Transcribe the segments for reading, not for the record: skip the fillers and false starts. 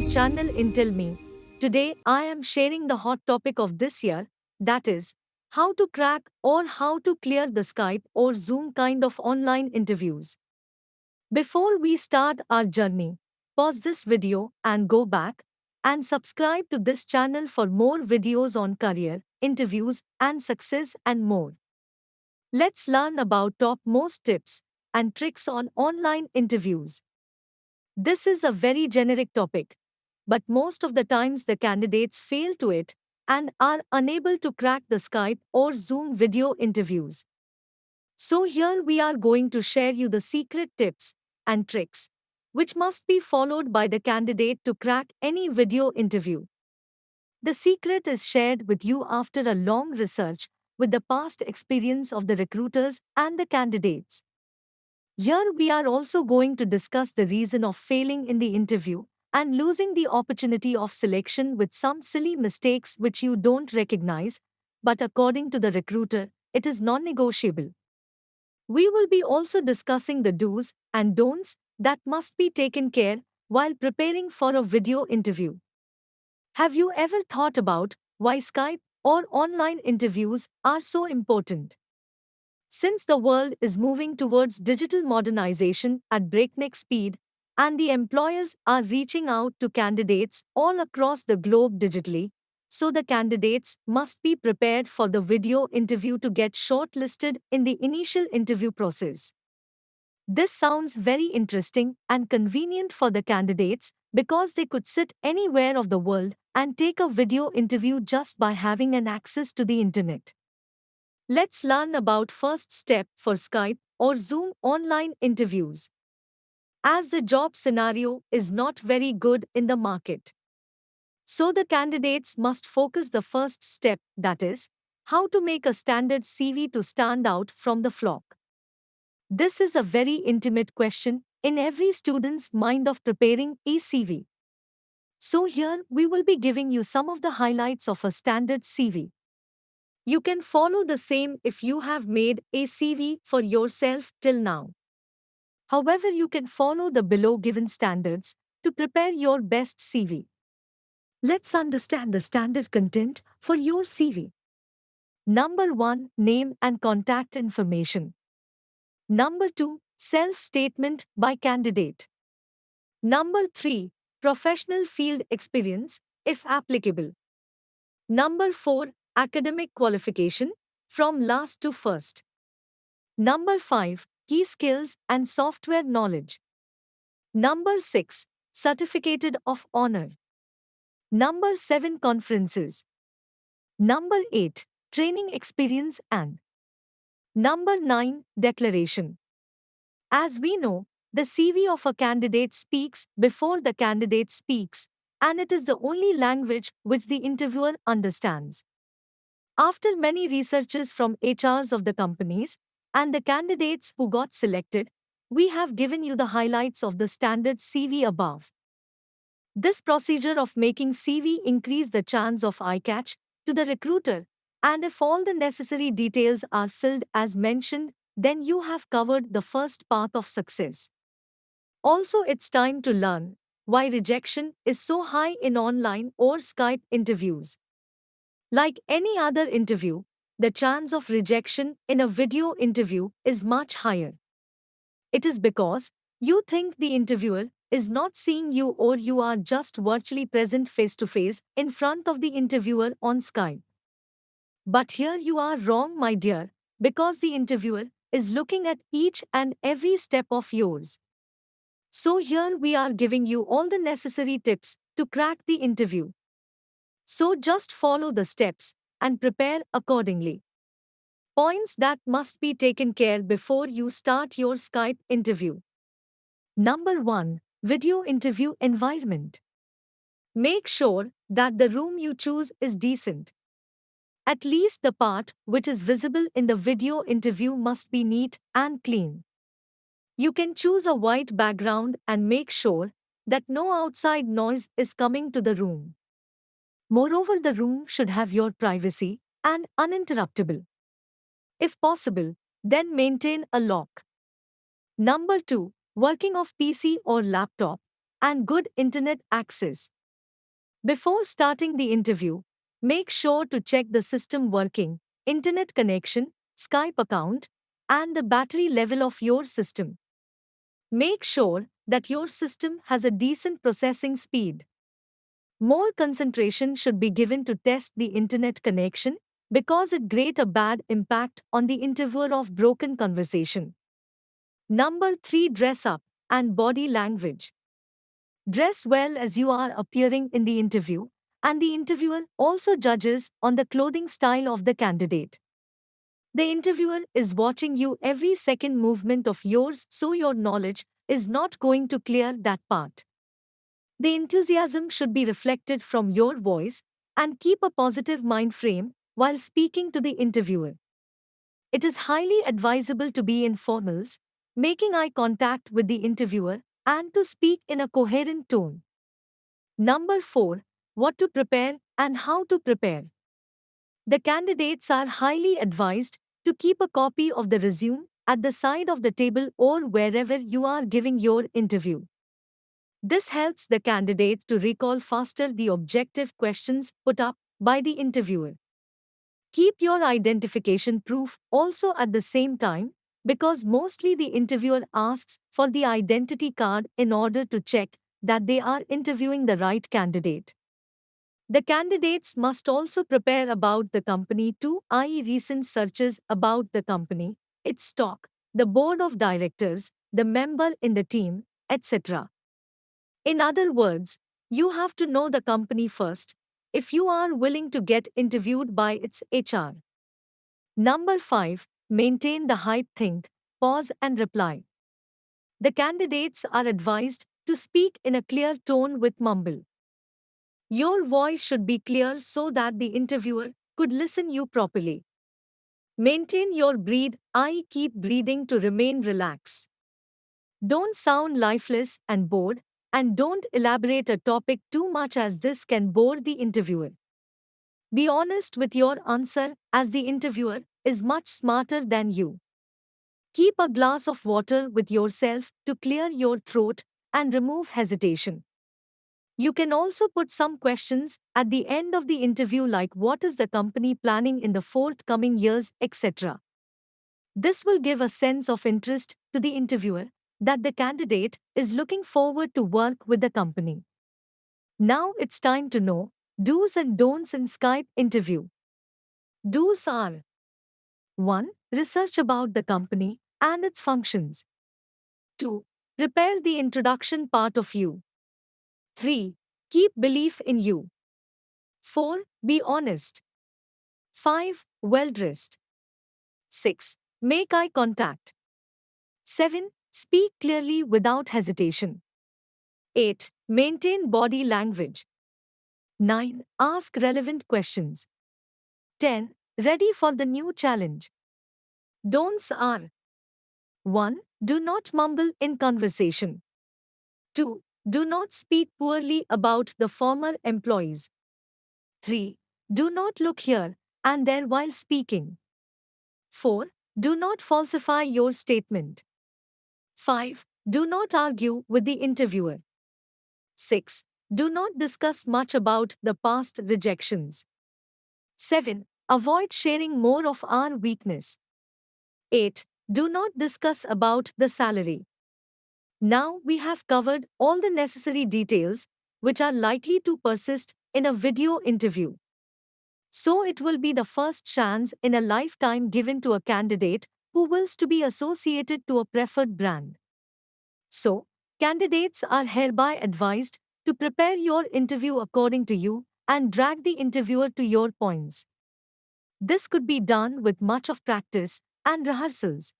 our channel Intel Me. Today I am sharing the hot topic of this year, that is, how to crack or how to clear the Skype or Zoom kind of online interviews. Before we start our journey, pause this video and go back and subscribe to this channel for more videos on career, interviews, and success and more. Let's learn about top most tips and tricks on online interviews. This is a very generic topic, but most of the times the candidates fail to it and are unable to crack the Skype or Zoom video interviews. So here we are going to share you the secret tips and tricks which must be followed by the candidate to crack any video interview. The secret is shared with you after a long research with the past experience of the recruiters and the candidates. Here we are also going to discuss the reason of failing in the interview and losing the opportunity of selection with some silly mistakes which you don't recognize, but according to the recruiter, it is non-negotiable. We will be also discussing the do's and don'ts that must be taken care while preparing for a video interview. Have you ever thought about why Skype or online interviews are so important? Since the world is moving towards digital modernization at breakneck speed, and the employers are reaching out to candidates all across the globe digitally, so the candidates must be prepared for the video interview to get shortlisted in the initial interview process. This sounds very interesting and convenient for the candidates because they could sit anywhere of the world and take a video interview just by having an access to the internet. Let's learn about first step for Skype or Zoom online interviews. As the job scenario is not very good in the market, so the candidates must focus the first step, that is, how to make a standard CV to stand out from the flock. This is a very intimate question in every student's mind of preparing a CV. So here we will be giving you some of the highlights of a standard CV. You can follow the same if you have made a CV for yourself till now. However, you can follow the below given standards to prepare your best CV. Let's understand the standard content for your CV. Number 1, name and contact information. Number 2, self-statement by candidate. Number 3, professional field experience, if applicable. Number 4, academic qualification, from last to first. Number 5, key skills and software knowledge. Number 6, certificate of honor. Number 7, conferences. Number 8, training experience and Number 9, declaration. As we know, the CV of a candidate speaks before the candidate speaks, and it is the only language which the interviewer understands. After many researches from HRs of the companies and the candidates who got selected, we have given you the highlights of the standard CV above. This procedure of making CV increase the chance of eye catch to the recruiter, and if all the necessary details are filled as mentioned, then you have covered the first path of success. Also, it's time to learn why rejection is so high in online or Skype interviews. Like any other interview, the chance of rejection in a video interview is much higher. It is because you think the interviewer is not seeing you, or you are just virtually present face to face in front of the interviewer on Skype. But here you are wrong, my dear, because the interviewer is looking at each and every step of yours. So here we are giving you all the necessary tips to crack the interview. So just follow the steps and prepare accordingly. Points that must be taken care before you start your Skype interview. Number 1, video interview environment. Make sure that the room you choose is decent. At least the part which is visible in the video interview must be neat and clean. You can choose a white background and make sure that no outside noise is coming to the room. Moreover, the room should have your privacy and uninterruptible. If possible, then maintain a lock. Number 2, working of PC or laptop. and good internet access. Before starting the interview, make sure to check the system working, internet connection, Skype account, and the battery level of your system. Make sure that your system has a decent processing speed. More concentration should be given to test the internet connection because it create a bad impact on the interviewer of broken conversation. Number 3, dress up and body language. Dress well as you are appearing in the interview, and the interviewer also judges on the clothing style of the candidate. The interviewer is watching you every second movement of yours, so your knowledge is not going to clear that part. The enthusiasm should be reflected from your voice and keep a positive mind frame while speaking to the interviewer. It is highly advisable to be in formals, making eye contact with the interviewer, and to speak in a coherent tone. Number 4, what to prepare and how to prepare. The candidates are highly advised to keep a copy of the resume at the side of the table or wherever you are giving your interview. This helps the candidate to recall faster the objective questions put up by the interviewer. Keep your identification proof also at the same time because mostly the interviewer asks for the identity card in order to check that they are interviewing the right candidate. The candidates must also prepare about the company too, i.e., recent searches about the company, its stock, the board of directors, the member in the team, etc. In other words, you have to know the company first if you are willing to get interviewed by its HR. Number 5, maintain the hype, think, pause, and reply. The candidates are advised to speak in a clear tone with mumble. Your voice should be clear so that the interviewer could listen you properly. Maintain your breathe, i.e., keep breathing to remain relaxed. Don't sound lifeless and bored, and don't elaborate a topic too much as this can bore the interviewer. Be honest with your answer as the interviewer is much smarter than you. Keep a glass of water with yourself to clear your throat and remove hesitation. You can also put some questions at the end of the interview like what is the company planning in the forthcoming years, etc. This will give a sense of interest to the interviewer that the candidate is looking forward to work with the company. Now it's time to know do's and don'ts in Skype interview. Do's are 1. Research about the company and its functions. 2. Prepare the introduction part of you. 3. Keep belief in you. 4. Be honest. 5. Well dressed. 6. Make eye contact. 7. Speak clearly without hesitation. 8. Maintain body language. 9. Ask relevant questions. 10. Ready for the new challenge. Don'ts are 1. Do not mumble in conversation. 2. Do not speak poorly about the former employees. 3. Do not look here and there while speaking. 4. Do not falsify your statement. 5. Do not argue with the interviewer. 6. Do not discuss much about the past rejections. 7. Avoid sharing more of our weakness. 8. Do not discuss about the salary. Now we have covered all the necessary details which are likely to persist in a video interview. So it will be the first chance in a lifetime given to a candidate who wills to be associated to a preferred brand. So, candidates are hereby advised to prepare your interview according to you and drag the interviewer to your points. This could be done with much of practice and rehearsals.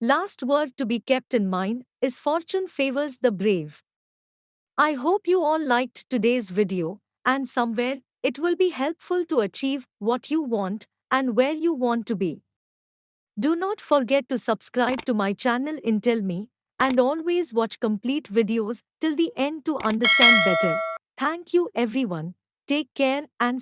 Last word to be kept in mind is fortune favors the brave. I hope you all liked today's video and somewhere it will be helpful to achieve what you want and where you want to be. Do not forget to subscribe to my channel Intel Me and always watch complete videos till the end to understand better. Thank you everyone. Take care and stay